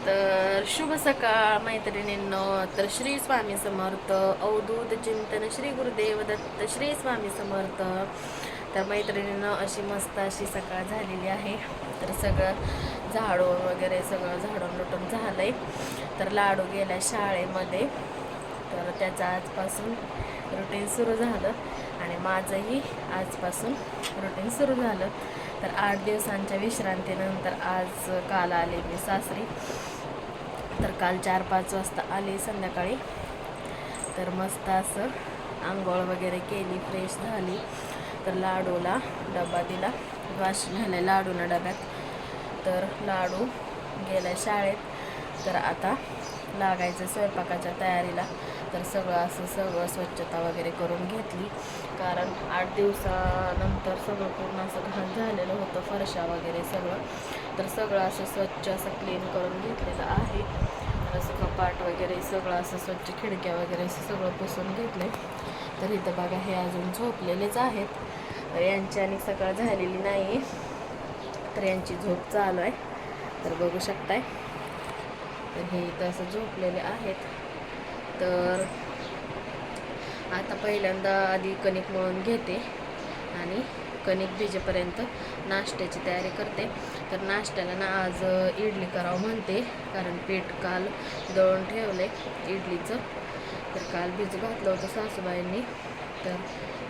तर शुभ सकाळ मैत्रिणींनो. तर श्री स्वामी समर्थ. अवधूत चिंतन श्री गुरुदेव दत्त श्री स्वामी समर्थ. तर मैत्रिणींनो अशी मस्त अशी सकाळ झालेली आहे. तर सगळं झाडून वगैरे सगळं झाडून लुटून झालंय. तर लाडू गेला शाळेमध्ये. तर त्याचं आजपासून रुटीन सुरू झालं आणि माझंही आजपासून रुटीन सुरू झालं. तर 8 दिवसांच्या विश्रांतीनंतर आज काल आले मी सासरी. तर काल 4-5 वाजता आले संध्याकाळी. तर मस्त असं आंघोळ वगैरे केली, फ्रेश झाली. तर लाडूला डबा दिला, वाश झाला लाडूला डब्यात. तर लाडू गेला शाळेत. तर आता लागायचं स्वयंपाकाच्या तयारीला. तर सगळं स्वच्छता वगैरे करून घेतली, कारण 8 दिवसानंतर सगळं पूर्ण असं घाण झालेलं होतं, फरशा वगैरे सगळं. तर सगळं असं स्वच्छ असं क्लीन करून घेतलेलं आहे. असं कपाट वगैरे सगळं असं स्वच्छ, खिडक्या वगैरे सगळं पुसून घेतलं. तर इथं बघा हे अजून झोपलेलेच आहेत. तर यांची आणि सकाळ झालेली नाही, तर यांची झोप चालू आहे. तर बघू शकताय. तर हे इथं असं झोपलेले आहेत. तर आता पहिल्यांदा आधी कणिक मळून घेते आणि कणिक भिजेपर्यंत नाश्त्याची तयारी करते. तर नाश्त्याला ना आज इडली करावं म्हणते, कारण पीठ काल दळून ठेवलं आहे इडलीचं. तर काल भिजू घातलं होतं सासूबाईंनी तर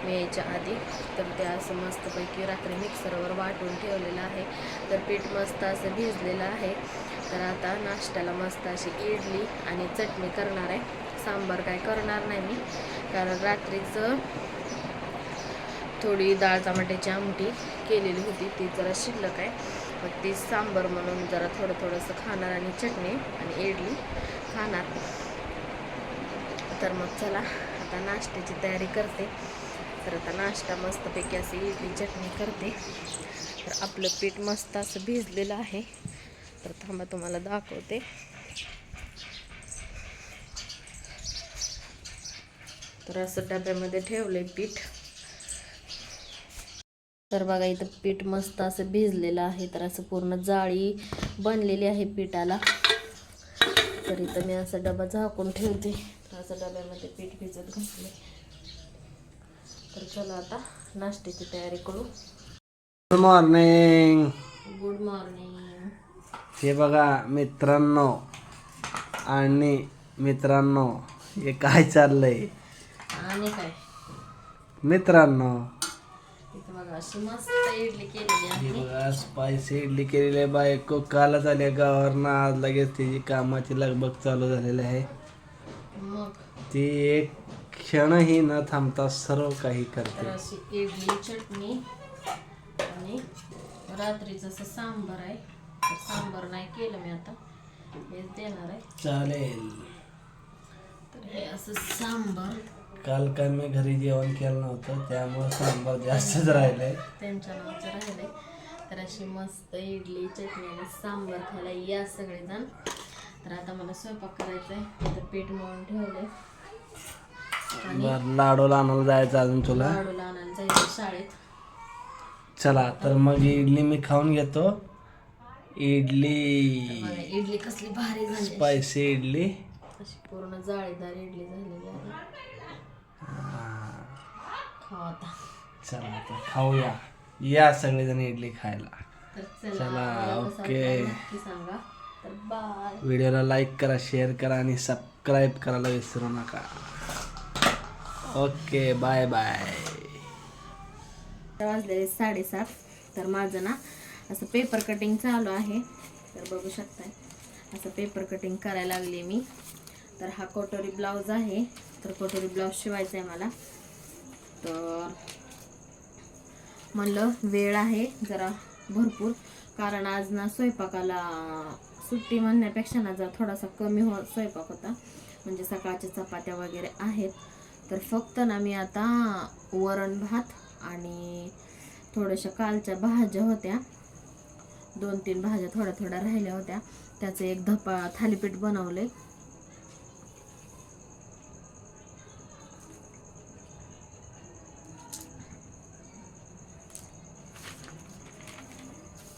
मी यायच्या आधी. तर ते असं मस्तपैकी रात्री मिक्सरवर वाटून ठेवलेलं आहे. तर पीठ मस्त असं भिजलेलं आहे. तर आता नाश्त्याला मस्त अशी इडली आणि चटणी करणार आहे. सांबार काय करणार नाही मी, कारण रात्रीचं थोडी डाळ टमाट्याची आमटी केलेली होती, ती जरा शिल्लक आहे. मग ती सांबार म्हणून जरा थोडंसं खाणार आणि चटणी आणि इडली खाणार. तर मग चला आता नाश्त्याची तयारी करते. तर आता नाश्ता मस्तपैकी अशी इडली चटणी करते. तर आपलं पीठ मस्त असं भिजलेलं आहे. तर थांबा तुम्हाला दाखवते. तर असं डब्यामध्ये ठेवलंय पीठ. तर बघा इथं पीठ मस्त असं भिजलेलं आहे. तर असं पूर्ण जाळी बनलेली आहे पिठाला. तर इथं मी असं डबा झाकून ठेवते. तर असं डब्यामध्ये पीठ भिजत घातले. तर चला आता नाश्त्याची तयारी करू. Good morning. Good morning. हे बघा मित्रांनो आणि मित्रांनो, हे काय चाललंय आणि काय मित्रांनो, इथं बघा अशी मस्त इडली केलेली हे आहे. बघा स्पायसी इडली केलेली आहे. बायको कालच आल्या गावावरनं, आज लगेच तिची कामाची लगबग चालू झालेली आहे. मग ती एक क्षणही न थांबता सर्व काही तर करते. अशी इडली चटणी आणि रात्रीचं असं सांबार आहे. तर सांबार नाही केलं मी, आता हेच देणार आहे. चालेल. तर हे असं सांबार काल काय मी घरी जेवण केलं नव्हतं, त्यामुळे सांबार जास्तच राहिलंय. त्यांच्या नावचं राहिलंय. तर अशी मस्त इडली चटणी आणि सांबार खायला या सगळेजण. तर आता मला स्वयंपाक करायचा आहे. तर पीठ मळून ठेवलंय आणि लाडूला आणायला जायचं अजून तुला. लाडूला आणायला जायचं शाळेत. चला तर मग इडली मी खाऊन घेतो. इडली बघा इडली कसली भारी झाली, स्पायसी इडली. अशी पूर्ण जाळीदार इडली झालेली आहे. खाऊ आता. चला आता खाऊया, या सगळेजण इडली खायला. तर चला, मला कसं ओके. वाटलं नक्की सांगा. तर बाय. व्हिडिओला लाईक करा, शेअर करा आणि सबस्क्राईब करायला विसरू नका. Okay, bye bye. वाजलेले 7:30. तर माझं ना असं पेपर कटिंग चालू आहे. तर बघू शकताय असं पेपर कटिंग करायला लागले मी. तर हा कटोरी ब्लाऊज आहे. तर कटोरी ब्लाऊज शिवायचा आहे मला. तर म्हणलं वेळ आहे जरा भरपूर, कारण आज ना स्वयंपाकाला सुट्टी म्हणण्यापेक्षा ना जरा थोडासा कमी स्वयंपाक होता. म्हणजे सकाळच्या चपात्या वगैरे आहेत. तर फक्त ना मी आता वरण भात आणि थोड्याशा कालच्या भाज्या होत्या, 2-3 भाज्या थोड्या राहिल्या होत्या, त्याचं एक थालीपीठ बनवले.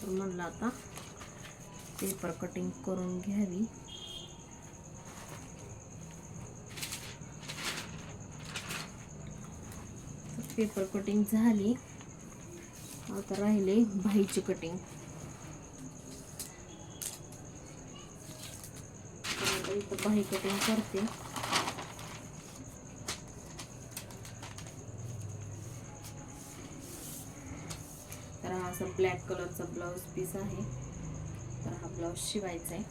तर म्हणलं आता पेपर कटिंग करून घ्यावी. पेपर कटिंग झाली. आता राहिले बाहीची कटिंग. इथं बाही कटिंग करते. तर हा असा ब्लॅक कलरचा ब्लाऊज पीस आहे. तर हा ब्लाऊज शिवायचा आहे.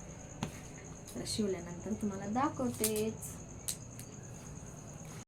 तर शिवल्यानंतर तुम्हाला दाखवतेच.